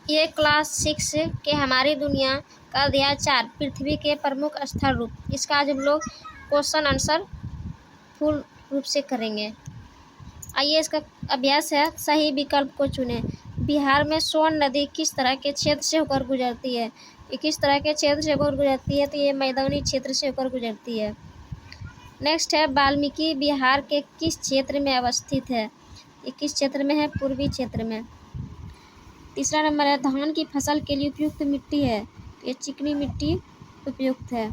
ये क्लास 6 के हमारी दुनिया का अध्याय 4 पृथ्वी के प्रमुख स्थल रूप। इसका आज हम लोग क्वेश्चन आंसर फुल रूप से करेंगे। आइए इसका अभ्यास है, सही विकल्प को चुनें। बिहार में सोन नदी किस तरह के क्षेत्र से होकर गुजरती है? ये किस तरह के क्षेत्र से होकर गुजरती है? तो ये मैदानी क्षेत्र से होकर गुजरती है। नेक्स्ट है, वाल्मीकि बिहार के किस क्षेत्र में अवस्थित है? ये किस क्षेत्र में है? पूर्वी क्षेत्र में। तीसरा नंबर है, धान की फसल के लिए उपयुक्त मिट्टी है? ये चिकनी मिट्टी उपयुक्त है।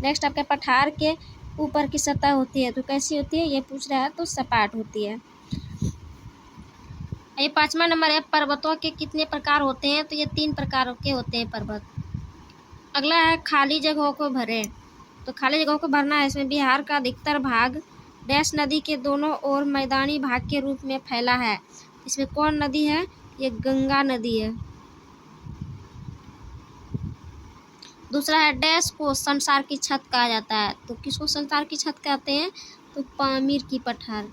नेक्स्ट आपके पठार के ऊपर की सतह होती है तो कैसी होती है? ये पूछ रहा है तो सपाट होती है। ये 5वां नंबर है, पर्वतों के कितने प्रकार होते हैं? तो ये 3 प्रकार के होते हैं पर्वत। अगला है, खाली जगहों को भरें। तो खाली जगहों को भरना है। इसमें बिहार का अधिकतर भाग डैश नदी के दोनों ओर मैदानी भाग के रूप में फैला है। इसमें कौन नदी है? ये गंगा नदी है। दूसरा है, डैश को संसार की छत कहा जाता है। तो किसको संसार की छत कहते हैं? तो पामीर की पठार।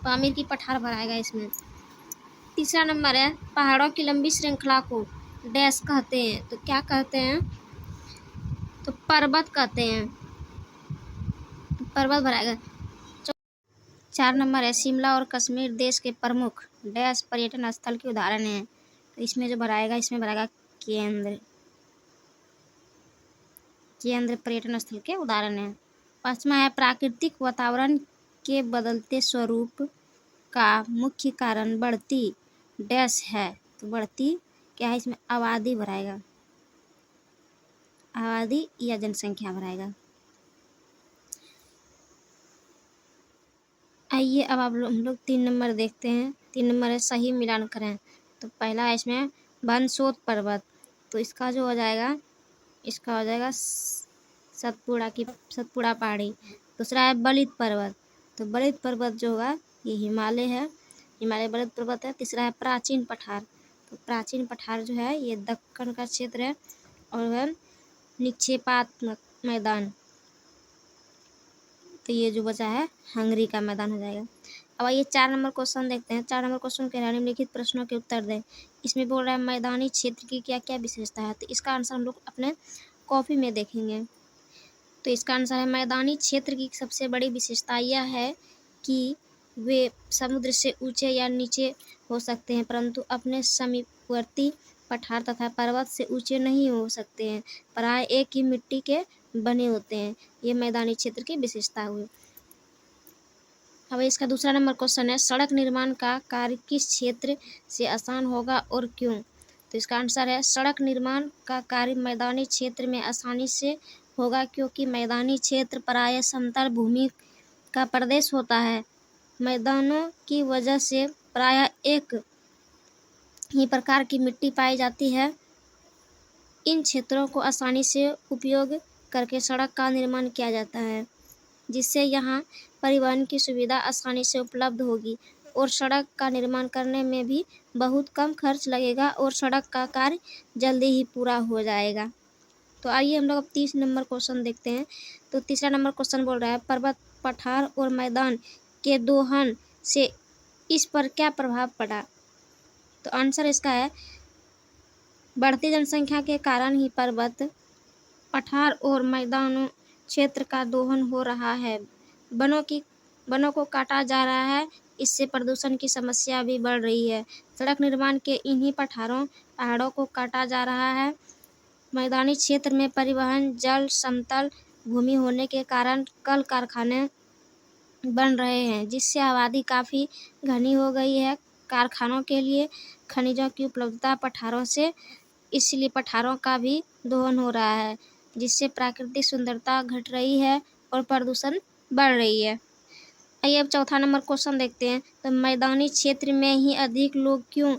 पामीर की पठार भराएगा इसमें। तीसरा नंबर है, पहाड़ों की लंबी श्रृंखला को डैश कहते हैं। तो क्या कहते हैं? तो पर्वत कहते हैं। पर्वत भराएगा। 4 नंबर है, शिमला और कश्मीर देश के प्रमुख डैश पर्यटन स्थल के उदाहरण हैं। तो इसमें जो भराएगा, इसमें भराएगा केंद्र पर्यटन स्थल के उदाहरण हैं। 5वां है, प्राकृतिक वातावरण के बदलते स्वरूप का मुख्य कारण बढ़ती डैश है। तो बढ़ती क्या है? इसमें आबादी भराएगा, आबादी या जनसंख्या भराएगा। आइए अब हम लोग 3 नंबर देखते हैं। 3 नंबर है, सही मिलान करें। तो पहला है इसमें बनसोत पर्वत। तो इसका जो हो जाएगा, इसका हो जाएगा सतपुड़ा पहाड़ी। दूसरा है बलित पर्वत। तो बलित पर्वत जो होगा ये हिमालय है, हिमालय बलित पर्वत है। तीसरा है प्राचीन पठार। तो प्राचीन पठार जो है ये दक्कन का क्षेत्र है और वह निक्षेपात्मक मैदान। तो ये जो बचा है हंगरी का मैदान हो जाएगा। अब आइए 4 नंबर क्वेश्चन देखते हैं। 4 नंबर क्वेश्चन कह रहा है, निम्नलिखित प्रश्नों के उत्तर दें। इसमें बोल रहा है मैदानी क्षेत्र की क्या क्या विशेषता है? तो इसका आंसर हम लोग अपने कॉपी में देखेंगे। तो इसका आंसर है, मैदानी क्षेत्र की सबसे बड़ी विशेषता यह है कि वे समुद्र से ऊंचे या नीचे हो सकते हैं, परंतु अपने समीपवर्ती पठार तथा पर्वत से ऊंचे नहीं हो सकते हैं। प्राय एक ही मिट्टी के बने होते हैं। ये मैदानी क्षेत्र की विशेषता हुई। अब इसका दूसरा नंबर क्वेश्चन है, सड़क निर्माण का कार्य किस क्षेत्र से आसान होगा और क्यों? तो इसका आंसर है, सड़क निर्माण का कार्य मैदानी क्षेत्र में आसानी से होगा क्योंकि मैदानी क्षेत्र प्रायः समतल भूमि का प्रदेश होता है। मैदानों की वजह से प्रायः एक ही प्रकार की मिट्टी पाई जाती है। इन क्षेत्रों को आसानी से उपयोग करके सड़क का निर्माण किया जाता है, जिससे यहाँ परिवहन की सुविधा आसानी से उपलब्ध होगी और सड़क का निर्माण करने में भी बहुत कम खर्च लगेगा और सड़क का कार्य जल्दी ही पूरा हो जाएगा। तो आइए हम लोग अब 30 नंबर क्वेश्चन देखते हैं। तो तीसरा नंबर क्वेश्चन बोल रहा है, पर्वत पठार और मैदान के दोहन से इस पर क्या प्रभाव पड़ा? तो आंसर इसका है, बढ़ती जनसंख्या के कारण ही पर्वत पठार और मैदानों क्षेत्र का दोहन हो रहा है। वनों को काटा जा रहा है, इससे प्रदूषण की समस्या भी बढ़ रही है। सड़क निर्माण के इन्हीं पहाड़ों को काटा जा रहा है। मैदानी क्षेत्र में परिवहन जल समतल भूमि होने के कारण कल कारखाने बन रहे हैं, जिससे आबादी काफ़ी घनी हो गई है। कारखानों के लिए खनिजों की उपलब्धता पठारों से, इसलिए पठारों का भी दोहन हो रहा है, जिससे प्राकृतिक सुंदरता घट रही है और प्रदूषण बढ़ रही है। आइए अब चौथा नंबर क्वेश्चन देखते हैं। तो मैदानी क्षेत्र में ही अधिक लोग क्यों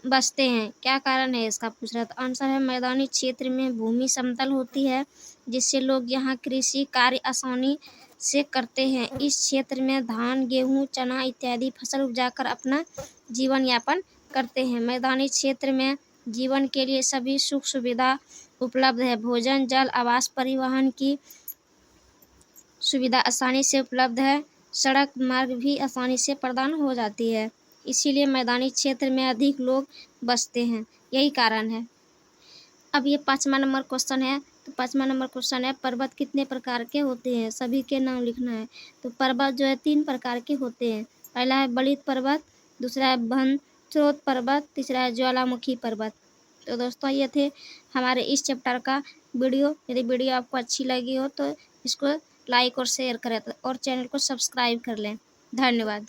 बसते हैं? क्या कारण है इसका पूछ रहा है। तो आंसर है, मैदानी क्षेत्र में भूमि समतल होती है, जिससे लोग यहाँ कृषि कार्य आसानी से करते हैं। इस क्षेत्र में धान, गेहूँ, चना इत्यादि फसल उपजाकर अपना जीवन यापन करते हैं। मैदानी क्षेत्र में जीवन के लिए सभी सुख सुविधा उपलब्ध है। भोजन, जल, आवास, परिवहन की सुविधा आसानी से उपलब्ध है। सड़क मार्ग भी आसानी से प्रदान हो जाती है। इसीलिए मैदानी क्षेत्र में अधिक लोग बसते हैं, यही कारण है। अब ये 5वां नंबर क्वेश्चन है। तो 5वां नंबर क्वेश्चन है, पर्वत कितने प्रकार के होते हैं? सभी के नाम लिखना है। तो पर्वत जो है 3 प्रकार के होते हैं। पहला है बलित पर्वत, दूसरा है बन स्रोत पर्वत, तीसरा है ज्वालामुखी पर्वत। तो दोस्तों ये थे हमारे इस चैप्टर का वीडियो। यदि वीडियो आपको अच्छी लगी हो तो इसको लाइक और शेयर करें और चैनल को सब्सक्राइब कर लें। धन्यवाद।